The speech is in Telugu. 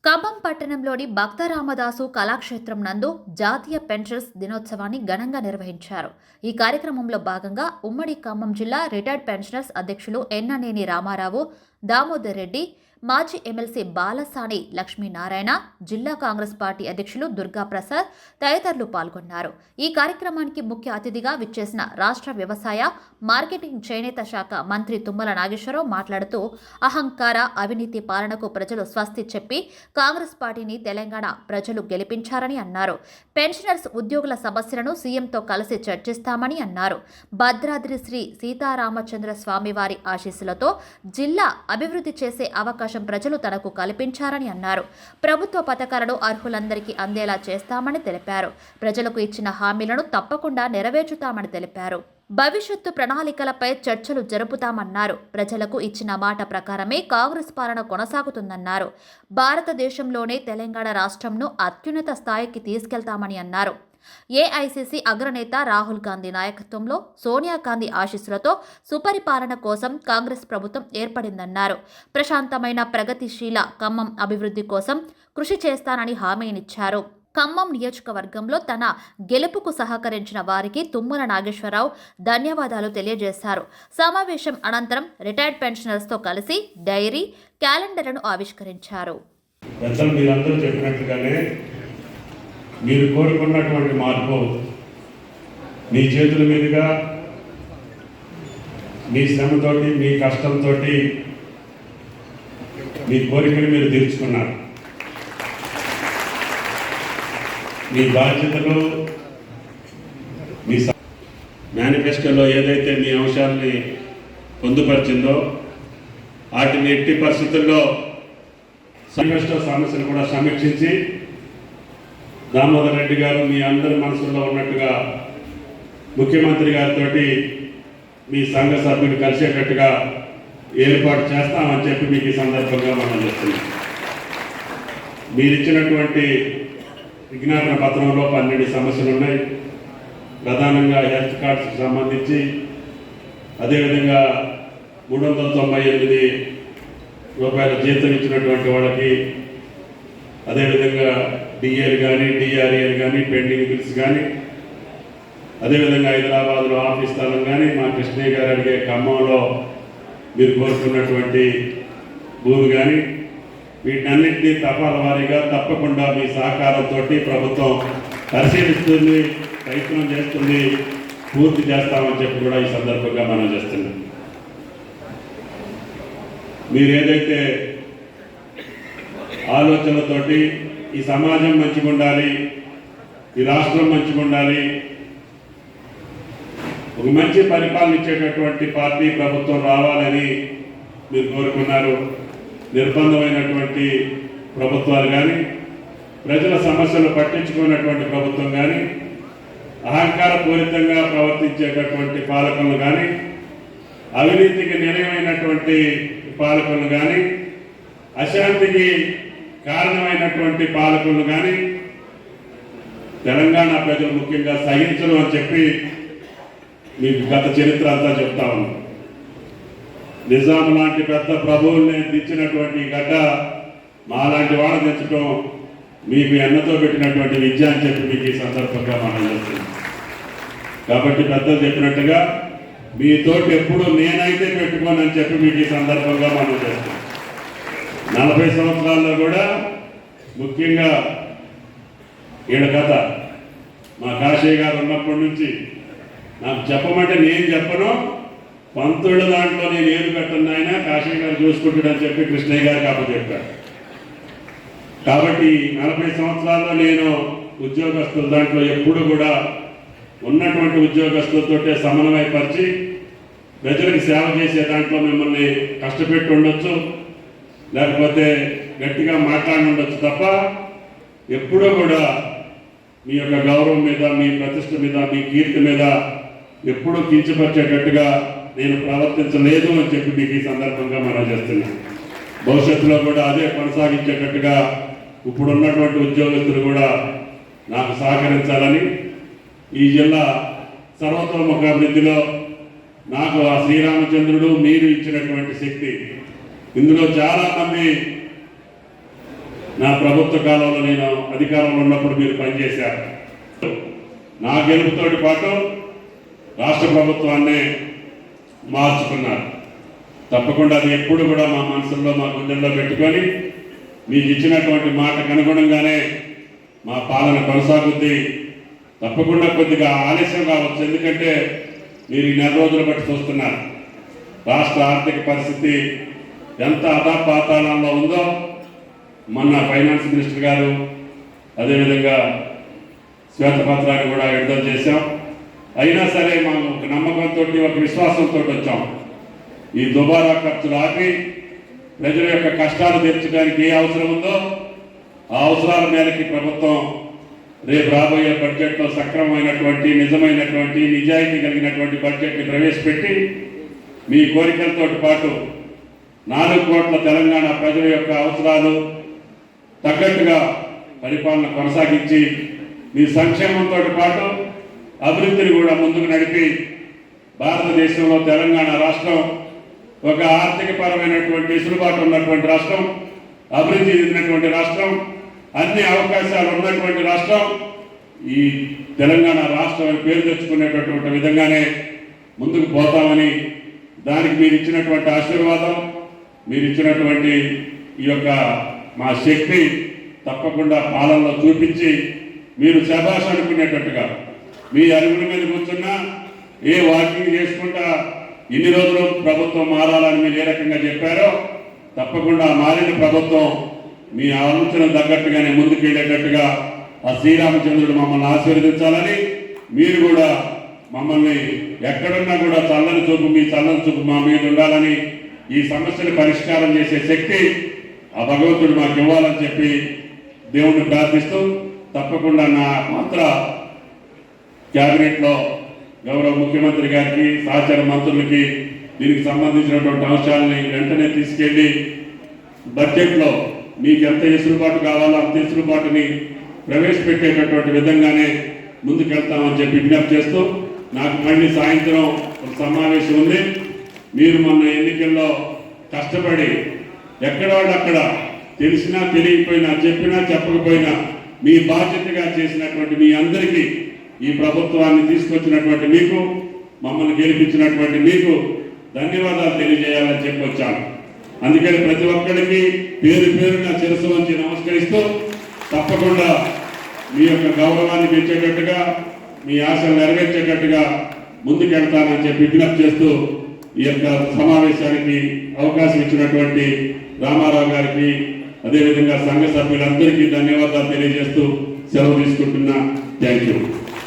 ఖమ్మం పట్టణంలోని భక్త రామదాసు కళాక్షేత్రం నందు జాతీయ పెన్షనర్స్ దినోత్సవాన్ని ఘనంగా నిర్వహించారు. ఈ కార్యక్రమంలో భాగంగా ఉమ్మడి ఖమ్మం జిల్లా రిటైర్డ్ పెన్షనర్స్ అధ్యక్షులు ఎన్ననేని రామారావు, దామోదర్ రెడ్డి, మాజీ ఎమ్మెల్సీ బాలసాని లక్ష్మీనారాయణ, జిల్లా కాంగ్రెస్ పార్టీ అధ్యక్షులు దుర్గాప్రసాద్ తదితరులు పాల్గొన్నారు. ఈ కార్యక్రమానికి ముఖ్య అతిథిగా విచ్చేసిన రాష్ట్ర వ్యవసాయ, మార్కెటింగ్, చేనేత శాఖ మంత్రి తుమ్మల నాగేశ్వరరావు మాట్లాడుతూ అహంకార, అవినీతి పాలనకు ప్రజలు స్వస్తి చెప్పి కాంగ్రెస్ పార్టీని తెలంగాణ ప్రజలు గెలిపించారని అన్నారు. పెన్షనర్స్ ఉద్యోగుల సమస్యలను సీఎంతో కలిసి చర్చిస్తామని అన్నారు. భద్రాద్రి శ్రీ సీతారామచంద్ర స్వామివారి ఆశీస్సులతో జిల్లా అభివృద్ధి చేసే అవకాశం ప్రజలు తనకు కల్పించారని అన్నారు. ప్రభుత్వ పథకాలను అర్హులందరికీ అందేలా చేస్తామని తెలిపారు. ప్రజలకు ఇచ్చిన హామీలను తప్పకుండా నెరవేర్చుతామని తెలిపారు. భవిష్యత్తు ప్రణాళికలపై చర్చలు జరుపుతామన్నారు. ప్రజలకు ఇచ్చిన మాట ప్రకారమే కాంగ్రెస్ పాలన కొనసాగుతుందన్నారు. భారతదేశంలోనే తెలంగాణ రాష్ట్రంను అత్యున్నత స్థాయికి తీసుకెళ్తామని అన్నారు. ఏఐసీసీ అగ్రనేత రాహుల్ గాంధీ నాయకత్వంలో సోనియా గాంధీ ఆశీస్సులతో సుపరిపాలన కోసం కాంగ్రెస్ ప్రభుత్వం ఏర్పడిందన్నారు. ప్రశాంతమైన ప్రగతిశీల ఖమ్మం అభివృద్ధి కోసం కృషి చేస్తానని హామీనిచ్చారు. ఖమ్మం నియోజకవర్గంలో తన గెలుపుకు సహకరించిన వారికి తుమ్మల నాగేశ్వరరావు ధన్యవాదాలు తెలియజేశారు. సమావేశం అనంతరం రిటైర్డ్ పెన్షనర్స్తో కలిసి డైరీ, క్యాలెండర్లను ఆవిష్కరించారు. మీరు కోరుకున్నటువంటి మార్పు మీ చేతుల మీదుగా, మీ శ్రమతోటి, మీ కష్టంతో మీ కోరికలు మీరు తీర్చుకున్నారు. మీ బాధ్యతలు, మీ మేనిఫెస్టోలో ఏదైతే మీ అంశాలని పొందుపరిచిందో వాటిని ఎట్టి పరిస్థితుల్లో మేనిఫెస్టో సమస్యను కూడా సమీక్షించి దామోదర్ రెడ్డి గారు మీ అందరి మనసులో ఉన్నట్టుగా ముఖ్యమంత్రి గారితో మీ సంఘ సభ్యులు కలిసేటట్టుగా ఏర్పాటు చేస్తామని చెప్పి మీకు ఈ సందర్భంగా మనం చేస్తున్నాం. మీరు ఇచ్చినటువంటి విజ్ఞాపన పత్రంలో 12 సమస్యలు ఉన్నాయి. ప్రధానంగా హెల్త్ కార్డ్స్కి సంబంధించి, అదేవిధంగా 398 రూపాయల జీతం ఇచ్చినటువంటి వాళ్ళకి, అదేవిధంగా డిఏలు కానీ, డిఆర్ఏలు కానీ, పెండింగ్ బిల్స్ కానీ, అదేవిధంగా హైదరాబాద్లో ఆఫీస్ స్థలం కానీ, మా కృష్ణయ్య గారు అడిగే ఖమ్మంలో మీరు కోరుకున్నటువంటి భూమి కానీ, వీటన్నింటినీ తపాల వారీగా తప్పకుండా మీ సహకారంతో ప్రభుత్వం పరిశీలిస్తుంది, ప్రయత్నం చేస్తుంది, పూర్తి చేస్తామని చెప్పి కూడా ఈ సందర్భంగా మనం చేస్తున్నాం. మీరు ఏదైతే ఆలోచనలతోటి ఈ సమాజం మంచిగా ఉండాలి, ఈ రాష్ట్రం మంచిగా ఉండాలి, ఒక మంచి పరిపాలన ఇచ్చేటటువంటి పార్టీ ప్రభుత్వం రావాలని మీరు కోరుకున్నారు. నిర్బంధమైనటువంటి ప్రభుత్వాలు కానీ, ప్రజల సమస్యలు పట్టించుకున్నటువంటి ప్రభుత్వం కానీ, అహంకారపూరితంగా ప్రవర్తించేటటువంటి పాలకులను కానీ, అవినీతికి నిలయమైనటువంటి పాలకులను కానీ, అశాంతికి కారణమైనటువంటి పాలకులను కానీ తెలంగాణ ప్రజలు ముఖ్యంగా సహించరు అని చెప్పి మీకు గత చరిత్ర అంతా చెప్తా ఉన్నాం. నిజాం లాంటి పెద్ద ప్రభువుల్ని దించినటువంటి గడ్డ మాలాంటి వాళ్ళు తెచ్చడం మీకు ఎన్నతో పెట్టినటువంటి విద్య అని చెప్పి మీకు ఈ సందర్భంగా మనం చేస్తున్నాం. కాబట్టి పెద్దలు చెప్పినట్టుగా మీతోటి ఎప్పుడు నేనైతే పెట్టుకోనని చెప్పి మీకు ఈ సందర్భంగా మనం చేస్తున్నాం. 40 సంవత్సరాల్లో కూడా ముఖ్యంగా ఈడ కథ మా కాశయ్య గారు ఉన్నప్పటి నుంచి నాకు చెప్పమంటే నేను చెప్పను, పంతుళ్ళ దాంట్లో నేను ఏది పెట్టను, ఆయన కాశయ్య గారు చూసుకుంటాడని చెప్పి కృష్ణయ్య గారికి అప్పచెప్పాడు. కాబట్టి 40 సంవత్సరాల్లో నేను ఉద్యోగస్తుల దాంట్లో ఎప్పుడు కూడా ఉన్నటువంటి ఉద్యోగస్తులతో సమన్వయపరిచి ప్రజలకు సేవ చేసే దాంట్లో మిమ్మల్ని కష్టపెట్టి ఉండొచ్చు, లేకపోతే గట్టిగా మాట్లాడి ఉండొచ్చు తప్ప ఎప్పుడూ కూడా మీ యొక్క గౌరవం మీద, మీ ప్రతిష్ట మీద, మీ కీర్తి మీద ఎప్పుడూ కించపరిచేటట్టుగా నేను ప్రవర్తించలేదు అని చెప్పి మీకు ఈ సందర్భంగా మనం చేస్తున్నాం. భవిష్యత్తులో కూడా అదే కొనసాగించేటట్టుగా ఇప్పుడున్నటువంటి ఉద్యోగస్తులు కూడా నాకు సహకరించాలని, ఈ జిల్లా సర్వతోముఖాభివృద్ధిలో నాకు ఆ శ్రీరామచంద్రుడు మీరు ఇచ్చినటువంటి శక్తి, ఇందులో చాలామంది నా ప్రభుత్వ కాలంలో నేను అధికారంలో ఉన్నప్పుడు మీరు పనిచేశారు. నా గెలుపుతోటి పాటు రాష్ట్ర ప్రభుత్వాన్ని మార్చుకున్నారు. తప్పకుండా అది ఎప్పుడు కూడా మా మనసుల్లో మా గుండెల్లో పెట్టుకొని మీకు ఇచ్చినటువంటి మాటకు అనుగుణంగానే మా పాలన కొనసాగుద్ది. తప్పకుండా కొద్దిగా ఆలస్యం కావచ్చు, ఎందుకంటే మీరు ఈ నెల రోజులు బట్టి చూస్తున్నారు రాష్ట్ర ఆర్థిక పరిస్థితి ఎంత అధాపాతాళంలో ఉందో. మొన్న ఫైనాన్స్ మినిస్టర్ గారు అదేవిధంగా శ్వేతపత్రాన్ని కూడా విడుదల చేశాం. అయినా సరే మనం ఒక నమ్మకంతో ఒక విశ్వాసంతో వచ్చాం. ఈ దుబారా ఖర్చులు ఆపి ప్రజల యొక్క కష్టాలు తీర్చడానికి ఏ అవసరం ఉందో ఆ అవసరాల మేరకి ప్రభుత్వం రేపు రాబోయే బడ్జెట్లో సక్రమమైనటువంటి నిజమైనటువంటి నిజాయితీ కలిగినటువంటి బడ్జెట్ని ప్రవేశపెట్టి మీ కోరికలతో పాటు 4 కోట్ల తెలంగాణ ప్రజల యొక్క అవసరాలు తగ్గట్టుగా పరిపాలన కొనసాగించి మీ సంక్షేమంతో పాటు అభివృద్ధిని కూడా ముందుకు నడిపి భారతదేశంలో తెలంగాణ రాష్ట్రం ఒక ఆర్థిక పరమైనటువంటి వెసులుబాటు ఉన్నటువంటి రాష్ట్రం, అభివృద్ధి చెందినటువంటి రాష్ట్రం, అన్ని అవకాశాలు ఉన్నటువంటి రాష్ట్రం. ఈ తెలంగాణ రాష్ట్రం అని పేరు తెచ్చుకునేటటువంటి విధంగానే ముందుకు పోతామని, దానికి మీరు ఇచ్చినటువంటి ఆశీర్వాదం, మీరు ఇచ్చినటువంటి ఈ యొక్క మా శక్తి తప్పకుండా పాలనలో చూపించి మీరు శభాష్ అనుకునేటట్టుగా మీ అరుగుల మీద కూర్చున్నా ఏ వాకింగ్ చేసుకుంటా ఇన్ని రోజులు ప్రభుత్వం మారాలని మీరు ఏ రకంగా చెప్పారో తప్పకుండా మారిన ప్రభుత్వం మీ ఆలోచన తగ్గట్టుగానే ముందుకు వెళ్ళేటట్టుగా ఆ శ్రీరామచంద్రుడు మమ్మల్ని ఆశీర్వదించాలని, మీరు కూడా మమ్మల్ని ఎక్కడున్నా కూడా చల్లని చూపు, మీ చల్లని చూపు మా మీద ఉండాలని, ఈ సమస్యను పరిష్కారం చేసే శక్తి ఆ భగవంతుడు మాకు ఇవ్వాలని చెప్పి దేవుణ్ణి ప్రార్థిస్తూ తప్పకుండా నా మాత్ర క్యాబినెట్లో గౌరవ ముఖ్యమంత్రి గారికి, సహచర మంత్రులకి దీనికి సంబంధించినటువంటి అంశాలని వెంటనే తీసుకెళ్లి బడ్జెట్లో మీకు ఎంత వెసులుబాటు కావాలో అంత వెసులుబాటుని ప్రవేశపెట్టేటటువంటి విధంగానే ముందుకెళ్తామని చెప్పి విజ్ఞప్తి చేస్తూ, నాకు మళ్ళీ సాయంత్రం ఒక సమావేశం ఉంది. మీరు మొన్న ఎన్నికల్లో కష్టపడి ఎక్కడ వాళ్ళు అక్కడ తెలిసినా తెలియకపోయినా చెప్పినా చెప్పకపోయినా మీ బాధ్యతగా చేసినటువంటి మీ అందరికీ, ఈ ప్రభుత్వాన్ని తీసుకొచ్చినటువంటి మీకు, మమ్మల్ని గెలిపించినటువంటి మీకు ధన్యవాదాలు తెలియజేయాలని చెప్పి వచ్చాను. అందుకని ప్రతి ఒక్కరికి పేరు పేరున శిరస్సు వంచి నమస్కరిస్తూ తప్పకుండా మీ యొక్క గౌరవాన్ని పెంచేటట్టుగా, మీ ఆశలు నెరవేర్చేటట్టుగా ముందుకెళ్తానని చెప్పి విజ్ఞప్తి చేస్తూ ఈ యొక్క సమావేశానికి అవకాశం ఇచ్చినటువంటి రామారావు గారికి, అదేవిధంగా సంఘ సభ్యులందరికీ ధన్యవాదాలు తెలియజేస్తూ సెలవు తీసుకుంటున్నా. Thank you.